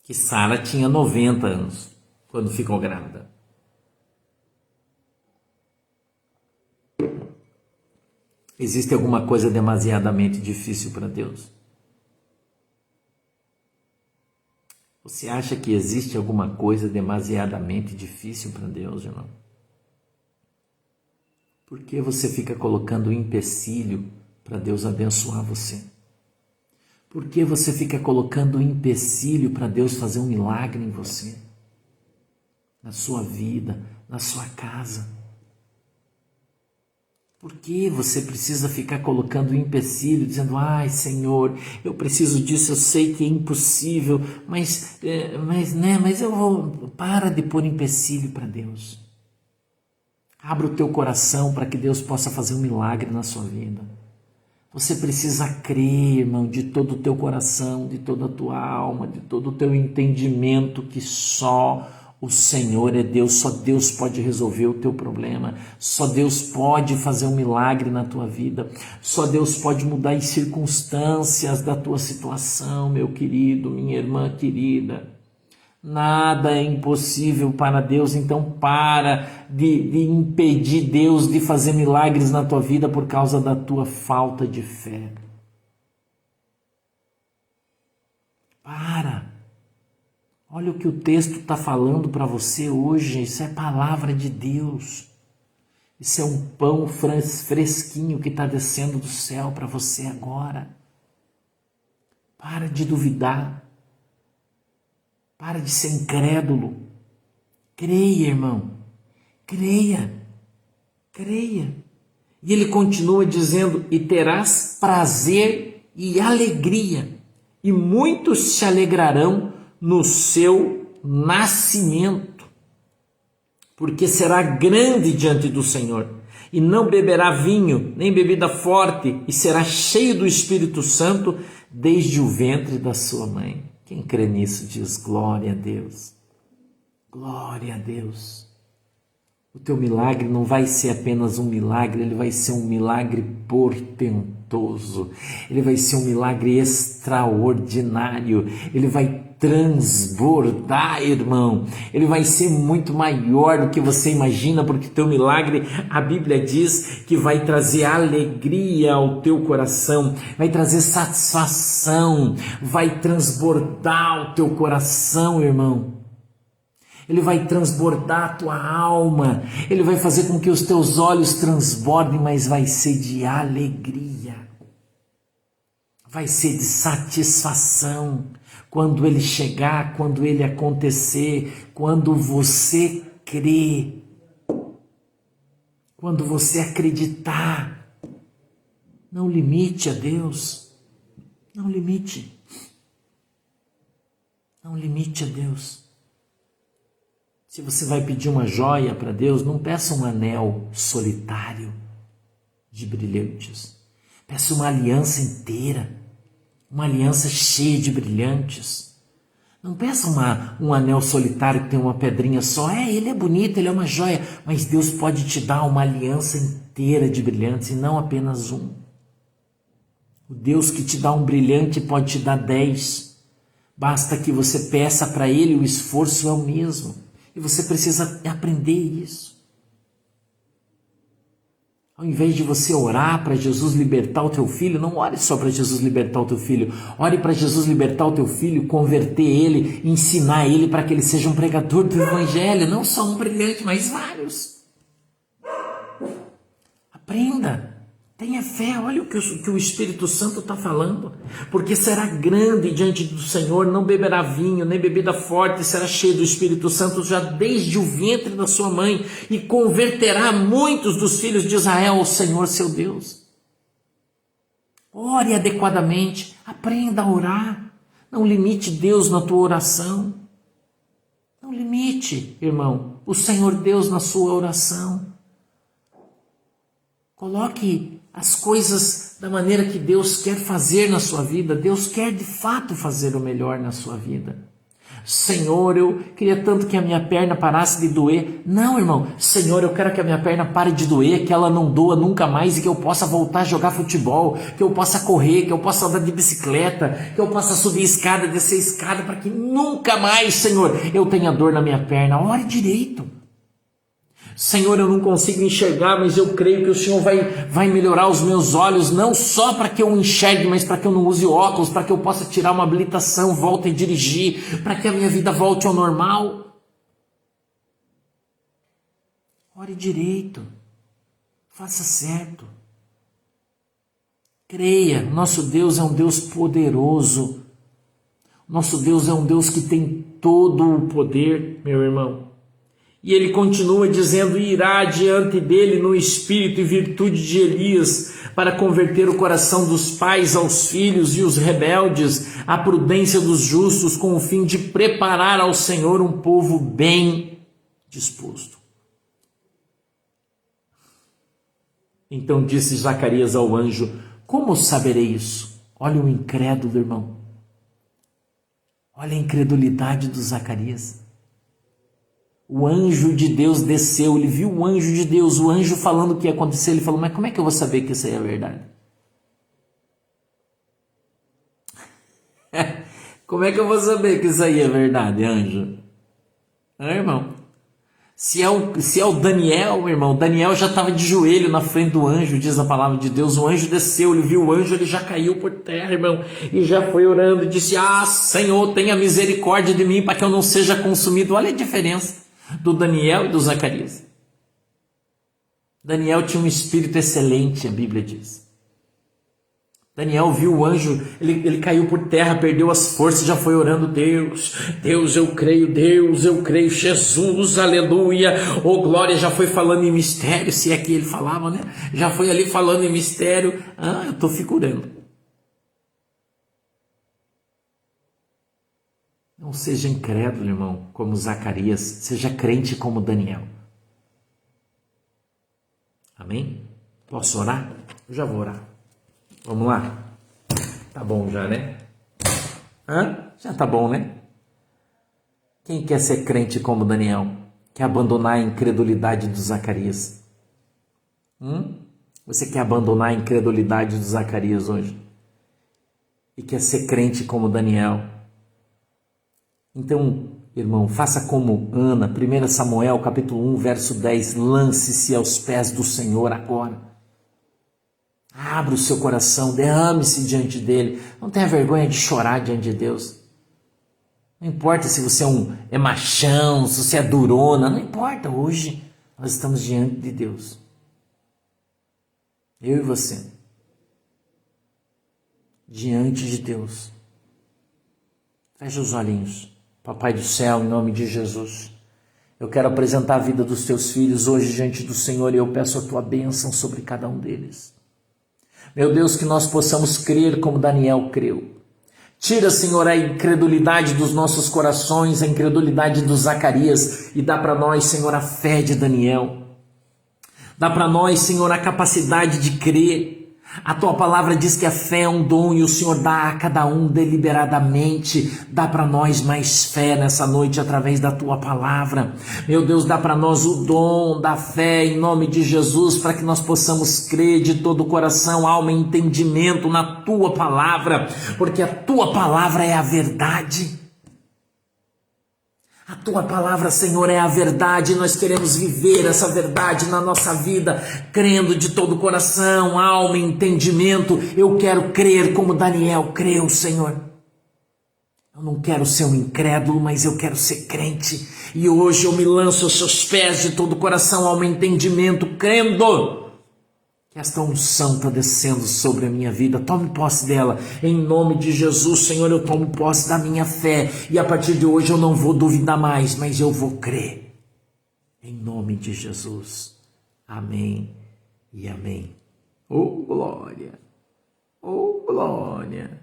Que Sara tinha 90 anos quando ficou grávida. Existe alguma coisa demasiadamente difícil para Deus? Você acha que existe alguma coisa demasiadamente difícil para Deus, irmão? Por que você fica colocando um empecilho para Deus abençoar você? Por que você fica colocando um empecilho para Deus fazer um milagre em você? Na sua vida, na sua casa? Por que você precisa ficar colocando um empecilho, dizendo: ai, Senhor, eu preciso disso, eu sei que é impossível, mas eu vou... Para de pôr empecilho para Deus. Abra o teu coração para que Deus possa fazer um milagre na sua vida. Você precisa crer, irmão, de todo o teu coração, de toda a tua alma, de todo o teu entendimento, que só o Senhor é Deus, só Deus pode resolver o teu problema, só Deus pode fazer um milagre na tua vida, só Deus pode mudar as circunstâncias da tua situação, meu querido, minha irmã querida. Nada é impossível para Deus, então para de impedir Deus de fazer milagres na tua vida por causa da tua falta de fé. Para. Olha o que o texto está falando para você hoje. Isso é palavra de Deus. Isso é um pão fresquinho que está descendo do céu para você agora. Para de duvidar. Para de ser incrédulo. Creia, irmão. Creia. Creia. E ele continua dizendo: e terás prazer e alegria, e muitos se alegrarão no seu nascimento, porque será grande diante do Senhor, e não beberá vinho, nem bebida forte, e será cheio do Espírito Santo desde o ventre da sua mãe. Quem crê nisso diz glória a Deus. Glória a Deus. O teu milagre não vai ser apenas um milagre, ele vai ser um milagre portentoso, ele vai ser um milagre extraordinário, ele vai transbordar, irmão, ele vai ser muito maior do que você imagina, porque teu milagre, a Bíblia diz que vai trazer alegria ao teu coração, vai trazer satisfação, vai transbordar o teu coração, irmão. Ele vai transbordar a tua alma, ele vai fazer com que os teus olhos transbordem, mas vai ser de alegria. vai ser de satisfação quando ele chegar, quando ele acontecer, quando você crer, quando você acreditar. Não limite a Deus, não limite, não limite a Deus. Se você vai pedir uma joia para Deus, não peça um anel solitário de brilhantes. Peça uma aliança inteira, uma aliança cheia de brilhantes. Não peça um anel solitário que tem uma pedrinha só. Ele é bonito, ele é uma joia, mas Deus pode te dar uma aliança inteira de brilhantes e não apenas um. O Deus que te dá um brilhante pode te dar 10. Basta que você peça para Ele, o esforço é o mesmo. E você precisa aprender isso. Ao invés de você orar para Jesus libertar o teu filho, não ore só para Jesus libertar o teu filho. Ore para Jesus libertar o teu filho, converter ele, ensinar ele para que ele seja um pregador do Evangelho. Não só um brilhante, mas vários. Aprenda. Tenha fé, olha o que o Espírito Santo está falando. Porque será grande diante do Senhor, não beberá vinho, nem bebida forte, será cheio do Espírito Santo já desde o ventre da sua mãe, e converterá muitos dos filhos de Israel ao Senhor seu Deus. Ore adequadamente, aprenda a orar. Não limite Deus na tua oração. Não limite, irmão, o Senhor Deus na sua oração. Coloque as coisas da maneira que Deus quer fazer na sua vida. Deus quer de fato fazer o melhor na sua vida. Senhor, eu queria tanto que a minha perna parasse de doer. Não, irmão. Senhor, eu quero que a minha perna pare de doer, que ela não doa nunca mais e que eu possa voltar a jogar futebol, que eu possa correr, que eu possa andar de bicicleta, que eu possa subir escada, descer escada, para que nunca mais, Senhor, eu tenha dor na minha perna. Ore direito. Senhor, eu não consigo enxergar, mas eu creio que o Senhor vai melhorar os meus olhos, não só para que eu enxergue, mas para que eu não use óculos, para que eu possa tirar uma habilitação, volte a dirigir, para que a minha vida volte ao normal. Ore direito, faça certo. Creia, nosso Deus é um Deus poderoso. Nosso Deus é um Deus que tem todo o poder, meu irmão. E ele continua dizendo, irá diante dele no espírito e virtude de Elias, para converter o coração dos pais aos filhos e os rebeldes, à prudência dos justos, com o fim de preparar ao Senhor um povo bem disposto. Então disse Zacarias ao anjo, como saberei isso? Olha o incrédulo, irmão. Olha a incredulidade do Zacarias. O anjo de Deus desceu, ele viu o anjo de Deus, o anjo falando o que ia acontecer, ele falou, mas como é que eu vou saber que isso aí é verdade? Como é que eu vou saber que isso aí é verdade, anjo? Irmão, se é o Daniel, meu irmão, Daniel já estava de joelho na frente do anjo, diz a palavra de Deus, o anjo desceu, ele viu o anjo, ele já caiu por terra, irmão, e já foi orando, e disse, Senhor, tenha misericórdia de mim, para que eu não seja consumido. Olha a diferença do Daniel e do Zacarias. Daniel tinha um espírito excelente, a Bíblia diz. Daniel viu o anjo, ele caiu por terra, perdeu as forças, já foi orando, Deus, eu creio, Jesus, aleluia, oh glória, já foi falando em mistério, se é que ele falava, né? Já foi ali falando em mistério, eu estou figurando. Não seja incrédulo, irmão, como Zacarias, seja crente como Daniel. Amém? Posso orar? Eu já vou orar. Vamos lá? Tá bom já, né? Já tá bom, né? Quem quer ser crente como Daniel? Quer abandonar a incredulidade do Zacarias? Você quer abandonar a incredulidade do Zacarias hoje? E quer ser crente como Daniel? Então, irmão, faça como Ana, 1 Samuel capítulo 1, verso 10, lance-se aos pés do Senhor agora. Abra o seu coração, derrame-se diante dele. Não tenha vergonha de chorar diante de Deus. Não importa se você é machão, se você é durona, não importa. Hoje nós estamos diante de Deus. Eu e você. diante de Deus. Fecha os olhinhos. Papai do céu, em nome de Jesus, eu quero apresentar a vida dos teus filhos hoje diante do Senhor e eu peço a tua bênção sobre cada um deles. Meu Deus, que nós possamos crer como Daniel creu. Tira, Senhor, a incredulidade dos nossos corações, a incredulidade do Zacarias e dá para nós, Senhor, a fé de Daniel. Dá para nós, Senhor, a capacidade de crer. A tua palavra diz que a fé é um dom e o Senhor dá a cada um deliberadamente. Dá para nós mais fé nessa noite através da tua palavra. Meu Deus, dá para nós o dom da fé em nome de Jesus, para que nós possamos crer de todo o coração, alma e entendimento na tua palavra, porque a tua palavra é a verdade. A tua palavra, Senhor, é a verdade, nós queremos viver essa verdade na nossa vida, crendo de todo o coração, alma e entendimento. Eu quero crer como Daniel creu, Senhor. Eu não quero ser um incrédulo, mas eu quero ser crente. E hoje eu me lanço aos seus pés de todo o coração, alma e entendimento, crendo que esta unção está descendo sobre a minha vida. Tome posse dela, em nome de Jesus, Senhor. Eu tomo posse da minha fé e a partir de hoje eu não vou duvidar mais, mas eu vou crer, em nome de Jesus. Amém e amém. Oh glória, oh glória,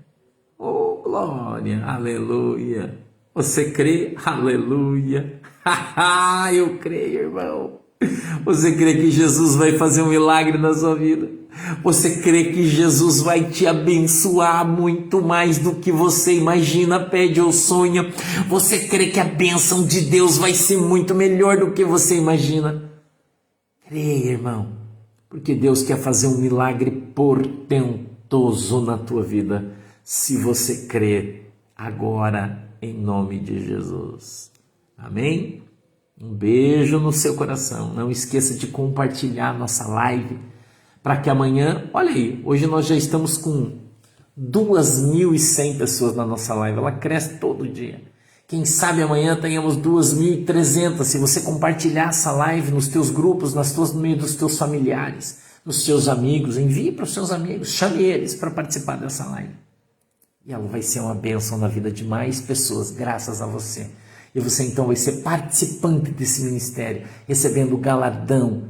oh glória, aleluia. Você crê? Aleluia. Eu creio, irmão. Você crê que Jesus vai fazer um milagre na sua vida? Você crê que Jesus vai te abençoar muito mais do que você imagina, pede ou sonha? Você crê que a bênção de Deus vai ser muito melhor do que você imagina? Creia, irmão, porque Deus quer fazer um milagre portentoso na tua vida, se você crer agora, em nome de Jesus. Amém? Um beijo no seu coração. Não esqueça de compartilhar nossa live para que amanhã, olha aí, hoje nós já estamos com 2.100 pessoas na nossa live. Ela cresce todo dia. Quem sabe amanhã tenhamos 2.300. Se você compartilhar essa live nos teus grupos, no meio dos teus familiares, nos teus amigos, envie para os seus amigos, chame eles para participar dessa live. E ela vai ser uma bênção na vida de mais pessoas, graças a você. E você então vai ser participante desse ministério, recebendo o galardão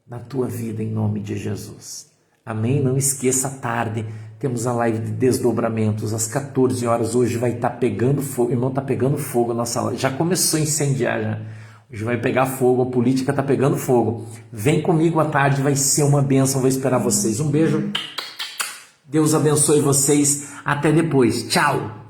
na tua vida, em nome de Jesus. Amém? Não esqueça, à tarde temos a live de desdobramentos, às 14 horas. Hoje vai estar pegando fogo, irmão, está pegando fogo a nossa live. Já começou a incendiar, já. Hoje vai pegar fogo, a política está pegando fogo. Vem comigo à tarde, vai ser uma bênção, vou esperar vocês. Um beijo, Deus abençoe vocês, até depois, tchau!